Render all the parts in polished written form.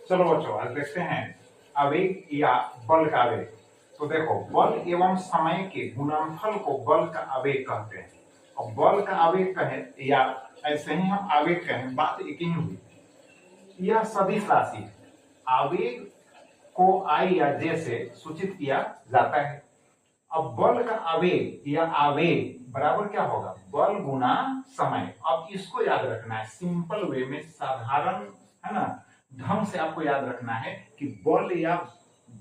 चलो बच्चों आज देखते हैं आवेग या बल का आवेग। तो देखो, बल एवं समय के गुणनफल को बल का आवेग कहते हैं। और बल का आवेग कहें या ऐसे ही हम आवेग कहें, बात एक ही हुई। यह सदिश राशि है। आवेग को आई या जे से सूचित किया जाता है। अब बल का आवेग या आवेग बराबर क्या होगा, बल गुना समय। अब इसको याद रखना है सिंपल वे में, साधारण है ना ढंग से आपको याद रखना है कि बल या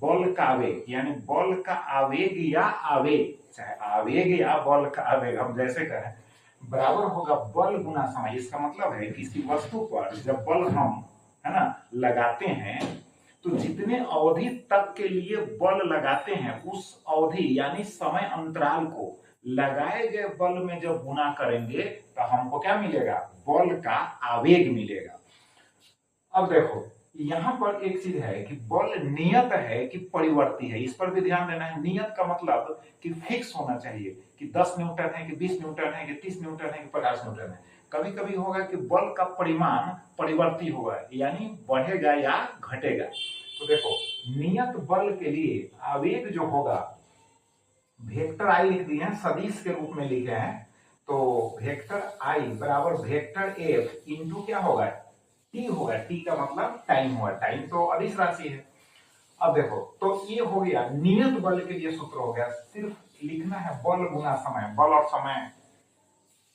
बल का आवेग यानी बल का आवेग या आवेग, चाहे आवेग या बल का आवेग हम जैसे कहें, बराबर होगा बल गुना समय। इसका मतलब है किसी वस्तु पर जब बल हम है ना लगाते हैं तो जितने अवधि तक के लिए बल लगाते हैं उस अवधि यानी समय अंतराल को लगाए गए बल में जब गुना करेंगे तो हमको क्या मिलेगा, बल का आवेग मिलेगा। अब देखो यहां पर एक चीज है कि बल नियत है कि परिवर्ती है, इस पर भी ध्यान देना है। नियत का मतलब कि फिक्स होना चाहिए कि 10 न्यूटन है कि 20 न्यूटन है कि 30 न्यूटन है कि 50 न्यूटन है। कभी कभी होगा कि बल का परिमाण परिवर्ती होगा यानी बढ़ेगा या घटेगा। तो देखो नियत बल के लिए आवेग जो होगा, वेक्टर आई लिख दिए हैं, सदिश के रूप में लिखे हैं। तो वेक्टर आई बराबर वेक्टर एफ इंटू क्या होगा, टी होगा। टी का मतलब टाइम होगा, टाइम तो अदिश राशि है। अब देखो तो ये हो गया नियत बल के लिए सूत्र हो गया। सिर्फ लिखना है बल गुना समय, बल और समय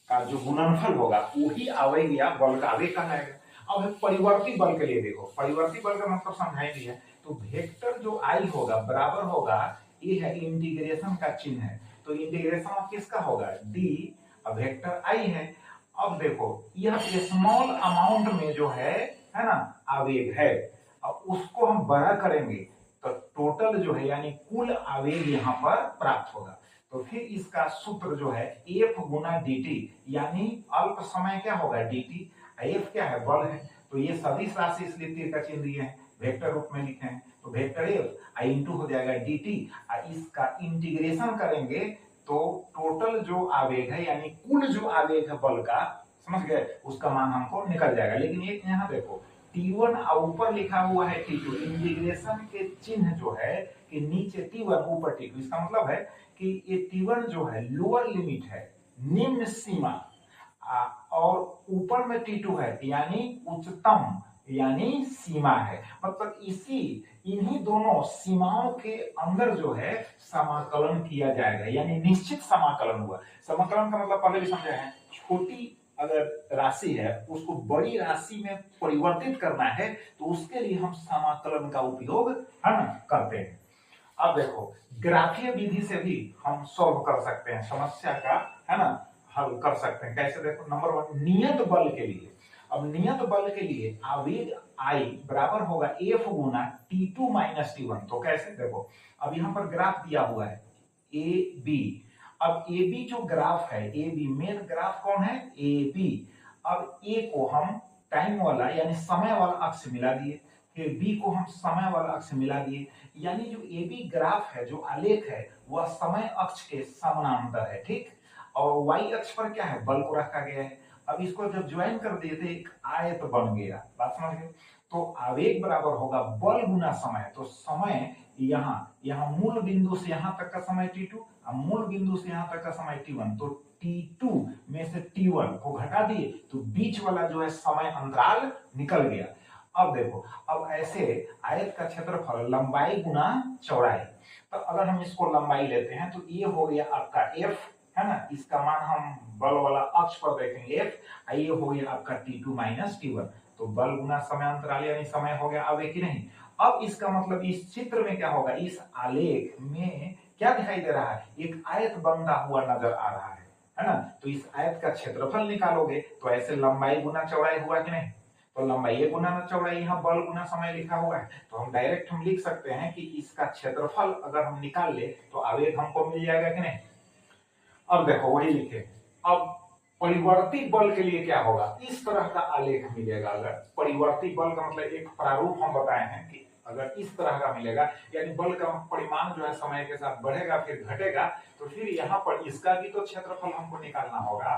का जो गुणनफल होगा वही आवेग या बल का आवेग कहलाएगा। अब परिवर्ती बल के लिए देखो, परिवर्ती बल का मतलब समझाएंगे है। तो वेक्टर जो आई होगा बराबर होगा, ये है इंटीग्रेशन का चिन्ह है, तो इंटीग्रेशन ऑफ किसका होगा, डी। अब वेक्टर आई है। अब देखो यह स्मॉल अमाउंट में जो है ना आवेग है। अब उसको हम बड़ा करेंगे तो टोटल जो है यानी कुल आवेग यहाँ पर प्राप्त होगा। तो फिर इसका सूत्र जो है एफ गुना डी टी, यानी अल्प समय क्या होगा डी टी, एफ क्या है बल है। तो ये सदिश राशि इसलिए तीर का चिन्ह दिए हैं, वेक्टर रूप में लिखे हैं। तो वेक्टर एफ आई इंटू हो जाएगा डी टी, इसका इंटीग्रेशन करेंगे तो टोटल जो आवेग है यानी कुल जो आवेग है बल का, समझ गए, उसका मान हमको निकल जाएगा। लेकिन एक यहाँ देखो T1 ऊपर लिखा हुआ है T2, इंटीग्रेशन के चिन्ह जो है कि नीचे T1 ऊपर T2, इसका मतलब है कि ये T1 जो है लोअर लिमिट है, निम्न सीमा, और ऊपर में T2 है यानी उच्चतम यानी सीमा है। मतलब इन्हीं दोनों सीमाओं के अंदर जो है समाकलन किया जाएगा, यानी निश्चित समाकलन हुआ। समाकलन का मतलब पहले भी समझे हैं, छोटी अगर राशि है उसको बड़ी राशि में परिवर्तित करना है तो उसके लिए हम समाकलन का उपयोग है ना करते हैं। अब देखो ग्राफीय विधि से भी हम सॉल्व कर सकते हैं समस्या का, है ना हल कर सकते हैं। कैसे, देखो नंबर 1 नियत बल के लिए। अब नियत बल के लिए आवेग आई बराबर होगा एफ गुना T2 माइनस T1। तो कैसे, देखो अब यहाँ पर ग्राफ दिया हुआ है ए बी। अब ए बी जो ग्राफ है, ए बी मेन ग्राफ कौन है, ए बी। अब ए को हम टाइम वाला यानी समय वाला अक्ष मिला दिए, फिर बी को हम समय वाला अक्ष मिला दिए, यानी जो ए बी ग्राफ है, जो आलेख है, वह समय अक्ष के समानांतर है, ठीक। और वाई अक्ष पर क्या है, बल को रखा गया है। अब इसको जब ज्वाइन कर दिए थे एक आयत बन गया, बात समझ गए। तो आवेग बराबर होगा बल गुना समय। तो समय यहाँ मूल बिंदु से यहाँ तक का समय T2, मूल बिंदु से यहाँ तक का समय T1। तो T2 में से T1 को घटा दिए तो बीच वाला जो है समय अंतराल निकल गया। अब देखो, अब ऐसे आयत का क्षेत्रफल लंबाई गुना चौड़ाई। तो अगर हम इसको लंबाई लेते हैं तो ये हो गया आपका F, है ना, इसका मान हम बल वाला अक्ष पर देखेंगे F, ये हो गया आपका T2 माइनस T1। तो बल गुना समय अंतराल यानी समय हो गया आवेग की नहीं। अब इसका मतलब इस चित्र में क्या होगा, इस आलेख में क्या दिखाई दे रहा है, एक आयत बनता हुआ नजर आ रहा है ना। तो इस आयत का क्षेत्रफल निकालोगे तो ऐसे लंबाई गुना चौड़ाई हुआ कि नहीं। तो लंबाई गुना चौड़ाई, यहाँ बल गुना समय लिखा हुआ है, तो हम डायरेक्ट हम लिख सकते हैं कि इसका क्षेत्रफल अगर हम निकाल ले तो आवेग हमको मिल जाएगा कि नहीं। अब देखो वही लिखे, अब परिवर्ती बल के लिए क्या होगा, इस तरह का आलेख मिलेगा। अगर परिवर्ती बल का मतलब एक प्रारूप हम बताए हैं कि अगर इस तरह का मिलेगा यानी बल का परिमाण जो है समय के साथ बढ़ेगा फिर घटेगा, तो फिर यहाँ पर इसका भी तो क्षेत्रफल हमको निकालना होगा।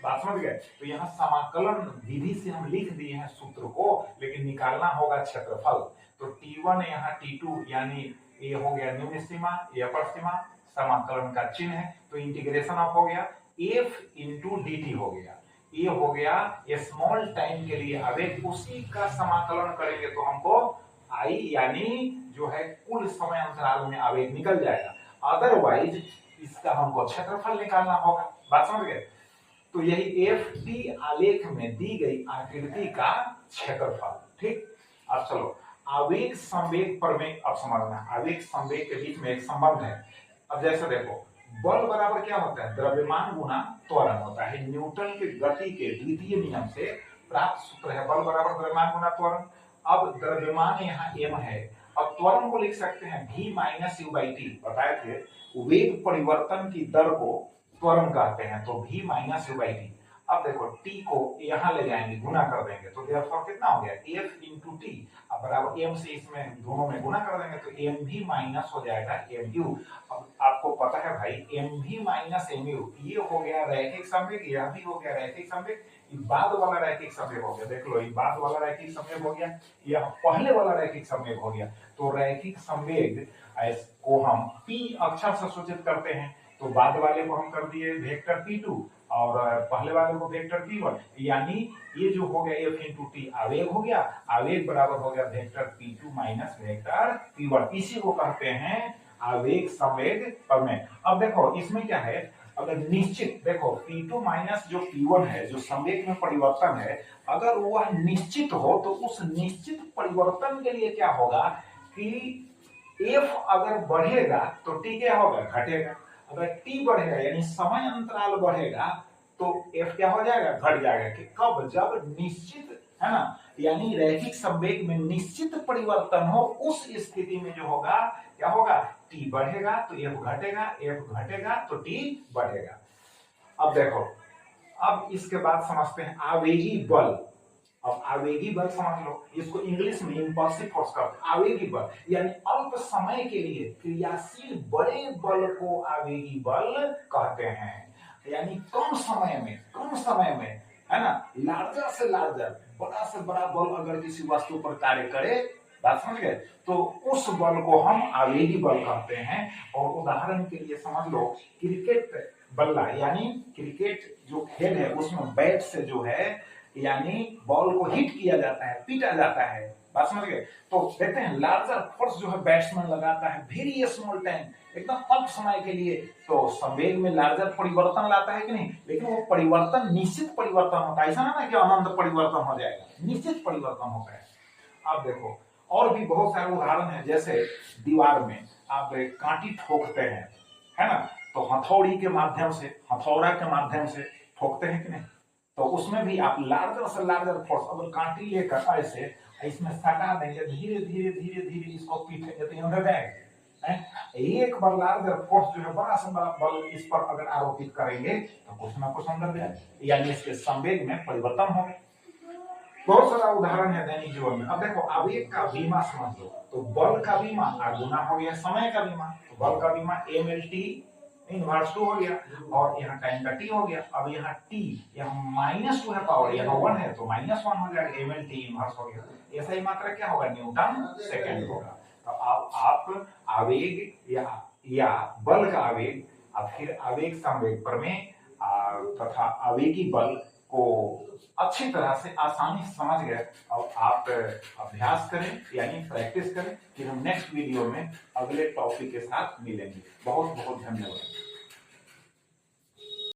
बात समझ गए। तो यहाँ समाकलन विधि से हम लिख दिए हैं सूत्र को, लेकिन निकालना होगा क्षेत्रफल। तो T1 यहाँ T2 यानी ये हो गया निम्न सीमा, ये अपर सीमा, समाकलन का चिन्ह है तो इंटीग्रेशन ऑफ हो गया f इंटू dt हो गया। ये हो गया स्मॉल टाइम के लिए। अब एक उसी का समाकलन करेंगे तो हमको आई यानी जो है कुल समय अंतराल में आवेग निकल जाएगा। अदरवाइज इसका हमको क्षेत्रफल निकालना होगा। बात समझ गए। तो यही एफ टी आलेख में दी गई आकृति का क्षेत्रफल। ठीक, अब चलो आवेग संवेग प्रमेय अब समझना। आवेग संवेग के बीच में एक संबंध है। अब जैसे देखो बल बराबर क्या होता है, द्रव्यमान गुना त्वरण होता है। न्यूटन के गति के द्वितीय नियम से प्राप्त सूत्र है बल बराबर द्रव्यमान गुना त्वरण। अब द्रव्यमान यहाँ m है। अब त्वरण को लिख सकते हैं v minus you by T. बताए थे वेग परिवर्तन की दर को त्वरण कहते हैं, तो v minus you by T. अब देखो t को यहाँ ले जाएंगे, गुना कर देंगे तो देयरफॉर कितना हो गया f इंटू टी। अब बराबर m से इसमें दोनों में गुना कर देंगे तो mv माइनस हो जाएगा mu। अब आपको पता है भाई mv माइनस mu ये हो गया रैखिक संवेग, यह भी हो गया रैखिक संवेग, बाद वाला रैखिक संवेग हो गया। देख लो ये बाद वाला रैखिक संवेग हो गया, यह पहले वाला रैखिक संवेग हो गया। तो रैखिक संवेग को हम p अक्षर से सूचित करते हैं। तो बाद वाले को हम कर दिए वेक्टर p2 और पहले वाले को वेक्टर p1, यानी ये जो हो गया f इंटू टी आवेग हो गया। आवेग बराबर हो गया vector p2 minus vector p1। इसी को कहते हैं आवेग संवेग प्रमेय। अब देखो इसमें क्या है, अगर निश्चित देखो p2 माइनस जो p1 है जो संवेग में परिवर्तन है, अगर वह निश्चित हो तो उस निश्चित परिवर्तन के लिए क्या होगा कि f अगर बढ़ेगा तो t क्या होगा, घटेगा। अगर t बढ़ेगा यानी समय अंतराल बढ़ेगा तो f क्या हो जाएगा, घट जाएगा। कि कब, जब निश्चित है ना, यानी रैखिक संवेग में निश्चित परिवर्तन हो, उस स्थिति में जो होगा क्या होगा, t बढ़ेगा तो f घटेगा, f घटेगा तो t बढ़ेगा। अब देखो अब इसके बाद समझते हैं आवेगी बल। अब आवेगी बल समझ लो, इसको इंग्लिश में इंपल्सिव फोर्स कहते हैं। आवेगी बल यानी अल्प समय के लिए क्रियाशील बड़े बल को आवेगी बल कहते हैं। यानी कम समय में है ना, लार्जर से लार्जर, बड़ा से बड़ा बल अगर किसी वस्तु पर कार्य करे, बात समझ गए, तो उस बल को हम आवेगी बल कहते हैं। और उदाहरण के लिए समझ लो क्रिकेट बल्ला, यानी क्रिकेट जो खेल है उसमें बैट से जो है यानी बॉल को हिट किया जाता है, पीटा जाता है। बात समझ गए। तो देखते हैं लार्जर फोर्स जो है बैट्समैन लगाता है वेरी स्मॉल टाइम, एकदम अल्प समय के लिए, तो संवेग में लार्जर परिवर्तन लाता है कि नहीं, लेकिन वो परिवर्तन निश्चित परिवर्तन होता है। ऐसा ना कि अनंत परिवर्तन हो जाएगा, निश्चित परिवर्तन होता है। आप देखो और भी बहुत सारे उदाहरण है, जैसे दीवार में आप कांटी ठोकते हैं, है ना, तो हथौड़ी के माध्यम से, हथौड़ा के माध्यम से ठोकते हैं कि नहीं, तो उसमें भी आप लार्जर से लार्जर फोर्स अगर कांटी लेकर ऐसे इसमें सटा देंगे, धीरे धीरे धीरे धीरे इसको पीटेंगे तो अंदर जाएगा। एक बार लार्जर फोर्स जो है बड़ा से बड़ा बल इस पर अगर आरोपित करेंगे तो कुछ ना कुछ अंदर जाएगा, यानी इसके संवेग में परिवर्तन होगा। बहुत सारा उदाहरण है दैनिक जीवन में। अब देखो आवेग का बीमा समझ लो, तो बल का बीमा गुना हो गया समय का बीमा, तो बल का बीमा mlt इनवर्स 2 हो गया और यहाँ टाइम का t हो गया। अब यहाँ t यहाँ -2 है पावर, यहाँ 1 है तो -1 हो जाएगा, mlt इनवर्स हो गया। ऐसा ही मात्रा क्या होगा, न्यूटन सेकंड होगा। तो आप आवेग या बल का आवेग और फिर आवेग संवेग प्रमेय तथा आवेगी बल को अच्छी तरह से आसानी से समझ गए। और आप अभ्यास करें यानी प्रैक्टिस करें। फिर हम नेक्स्ट वीडियो में अगले टॉपिक के साथ मिलेंगे। बहुत बहुत धन्यवाद।